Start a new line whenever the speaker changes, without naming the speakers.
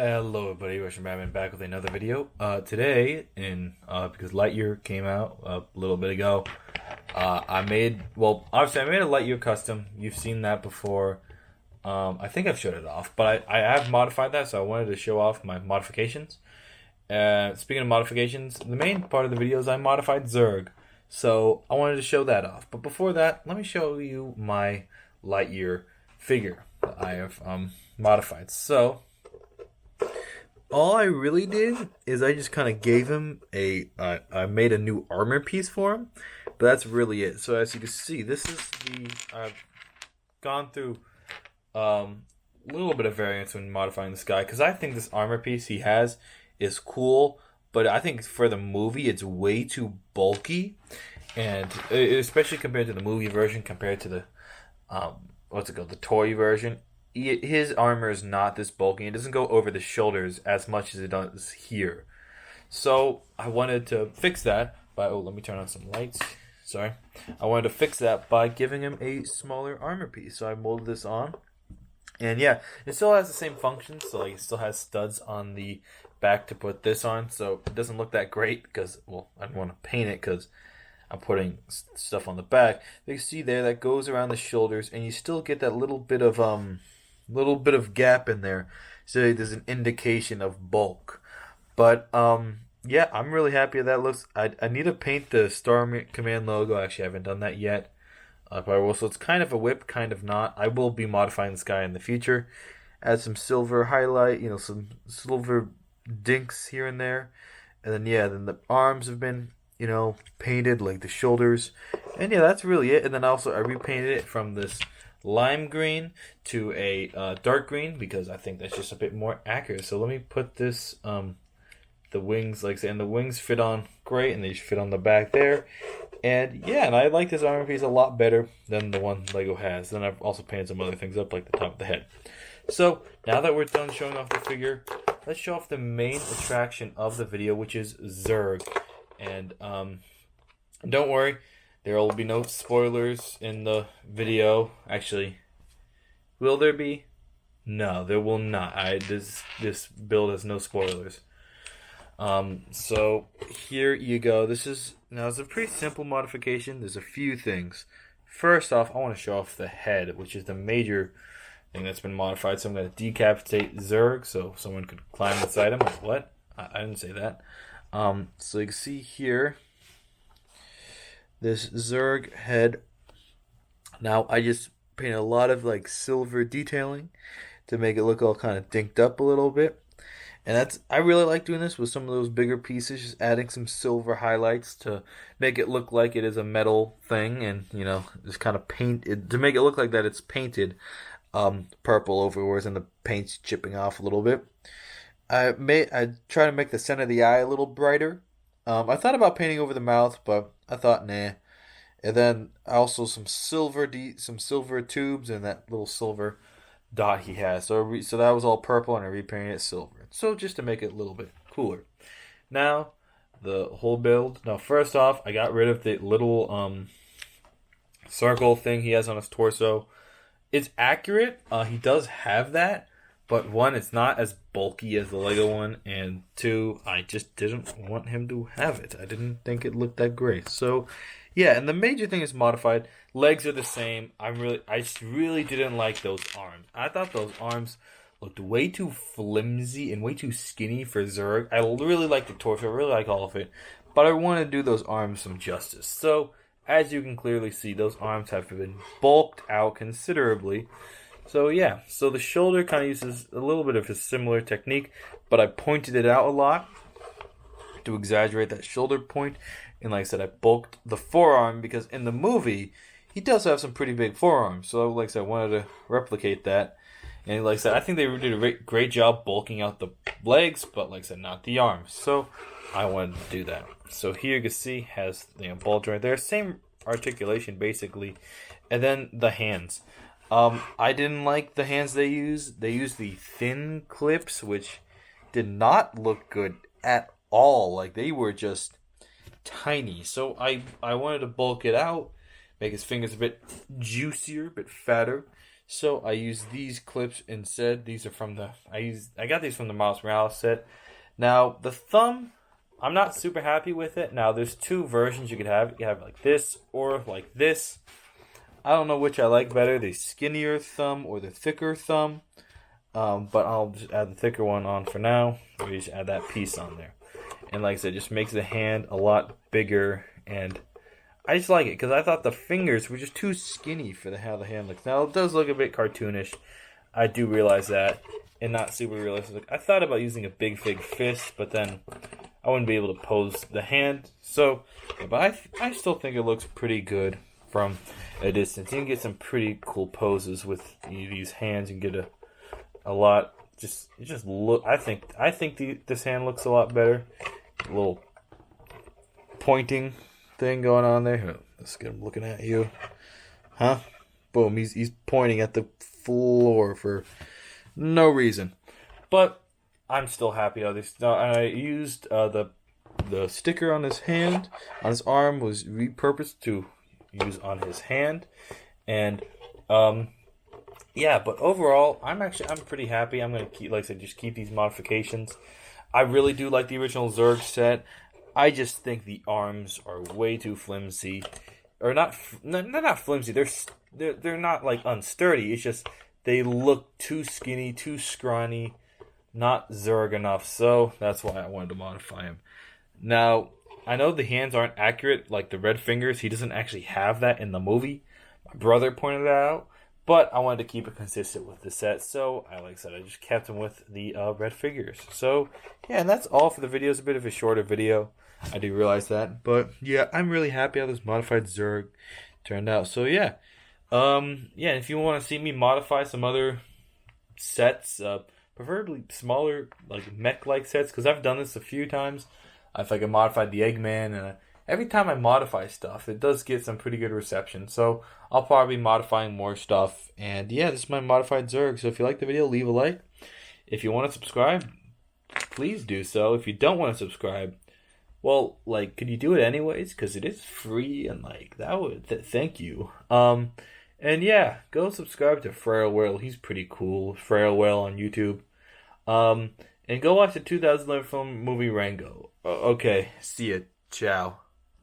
Hello everybody, Russian Batman back with another video. Today, because Lightyear came out a little bit ago, obviously I made a Lightyear custom. You've seen that before. I think I've showed it off, but I have modified that, so I wanted to show off my modifications. Speaking of modifications, the main part of the video is I modified Zurg, so I wanted to show that off. But before that, let me show you my Lightyear figure that I have modified. So all I really did is I just kind of gave him I made a new armor piece for him, but that's really it. So as you can see, this is I've gone through a little bit of variance when modifying this guy, because I think this armor piece he has is cool, but I think for the movie it's way too bulky, and especially compared to the movie version, compared to the the toy version. His armor is not this bulky. It doesn't go over the shoulders as much as it does here. So I wanted to fix that by let me turn on some lights. Sorry. I wanted to fix that by giving him a smaller armor piece. So I molded this on. And yeah, it still has the same functions. So like it still has studs on the back to put this on. So it doesn't look that great because, well, I don't want to paint it because I'm putting stuff on the back. You can see there that goes around the shoulders, and you still get that little bit of gap in there, so there's an indication of bulk. But yeah, I'm really happy that looks. I need to paint the Star Command logo. Actually, I haven't done that yet. But I will. So it's kind of a whip, kind of not. I will be modifying this guy in the future. Add some silver highlight, some silver dinks here and there, and then then the arms have been painted, like the shoulders, and yeah, that's really it. And then also I repainted it from this lime green to a dark green because I think that's just a bit more accurate. So let me put this the wings, like I said, and the wings fit on great, and they fit on the back there. And yeah, and I like this armor piece a lot better than the one Lego has. Then I've also painted some other things up, like the top of the head. So now that we're done showing off the figure, let's show off the main attraction of the video, which is Zerg. And don't worry, there will be no spoilers in the video. Actually, will there be? No, there will not. This build has no spoilers. So here you go. It's a pretty simple modification. There's a few things. First off, I want to show off the head, which is the major thing that's been modified. So I'm going to decapitate Zurg so someone could climb inside him. Like, what? I didn't say that. So you can see here this Zerg head. Now I just painted a lot of like silver detailing to make it look all kind of dinked up a little bit. And I really like doing this with some of those bigger pieces, just adding some silver highlights to make it look like it is a metal thing, and just kind of paint it to make it look like that it's painted purple overwards and the paint's chipping off a little bit. I try to make the center of the eye a little brighter. I thought about painting over the mouth, but I thought nah. And then also some silver tubes and that little silver dot he has. So that was all purple, and I repainted it silver. So just to make it a little bit cooler. Now the whole build. Now first off, I got rid of the little circle thing he has on his torso. It's accurate. He does have that. But one, it's not as bulky as the Lego one, and two, I just didn't want him to have it. I didn't think it looked that great. So, yeah, and the major thing is modified. Legs are the same. I just really didn't like those arms. I thought those arms looked way too flimsy and way too skinny for Zurg. I really like the torso. I really like all of it, but I want to do those arms some justice. So, as you can clearly see, those arms have been bulked out considerably. So yeah, so the shoulder kind of uses a little bit of a similar technique, but I pointed it out a lot to exaggerate that shoulder point. And like I said, I bulked the forearm because in the movie, he does have some pretty big forearms. So like I said, I wanted to replicate that. And like I said, I think they did a great job bulking out the legs, but like I said, not the arms. So I wanted to do that. So here you can see has bulge right there. Same articulation basically. And then the hands. I didn't like the hands they used. They used the thin clips, which did not look good at all. Like, they were just tiny. So I wanted to bulk it out, make his fingers a bit juicier, a bit fatter. So I use these clips instead. These are from I got these from the Miles Morales set. Now the thumb, I'm not super happy with it. Now there's two versions you could have. You can have like this or like this. I don't know which I like better, the skinnier thumb or the thicker thumb. But I'll just add the thicker one on for now. We just add that piece on there. And like I said, it just makes the hand a lot bigger. And I just like it because I thought the fingers were just too skinny for how the hand looks. Now, it does look a bit cartoonish. I do realize that. And not super realistic. I thought about using a big fist, but then I wouldn't be able to pose the hand. So, yeah, but I still think it looks pretty good from a distance. You can get some pretty cool poses with these hands. You can get a lot. Just look. I think this hand looks a lot better. A little pointing thing going on there. Let's get him looking at you. Huh? Boom. He's pointing at the floor for no reason. But I'm still happy. I used the sticker on his hand, on his arm, was repurposed to use on his hand, and yeah. But overall, I'm pretty happy. I'm gonna keep, like I said, just keep these modifications. I really do like the original Zurg set. I just think the arms are way too flimsy, or not. They're not flimsy. They're not like unsturdy. It's just they look too skinny, too scrawny, not Zurg enough. So that's why I wanted to modify him. Now, I know the hands aren't accurate, like the red fingers. He doesn't actually have that in the movie. My brother pointed that out. But I wanted to keep it consistent with the set. So, like I said, I just kept him with the red figures. So, yeah, and that's all for the video. It's a bit of a shorter video. I do realize that. But, yeah, I'm really happy how this modified Zerg turned out. So, yeah. Yeah, if you want to see me modify some other sets, preferably smaller, like mech-like sets, because I've done this a few times. I've modified the Eggman, and every time I modify stuff, it does get some pretty good reception. So I'll probably be modifying more stuff. And yeah, this is my modified Zerg. So if you like the video, leave a like. If you want to subscribe, please do so. If you don't want to subscribe, well, could you do it anyways? Because it is free, and that would thank you. And yeah, go subscribe to Frail Whale. He's pretty cool. Frail Whale on YouTube. And go watch the 2011 film movie Rango. Okay, see ya. Ciao.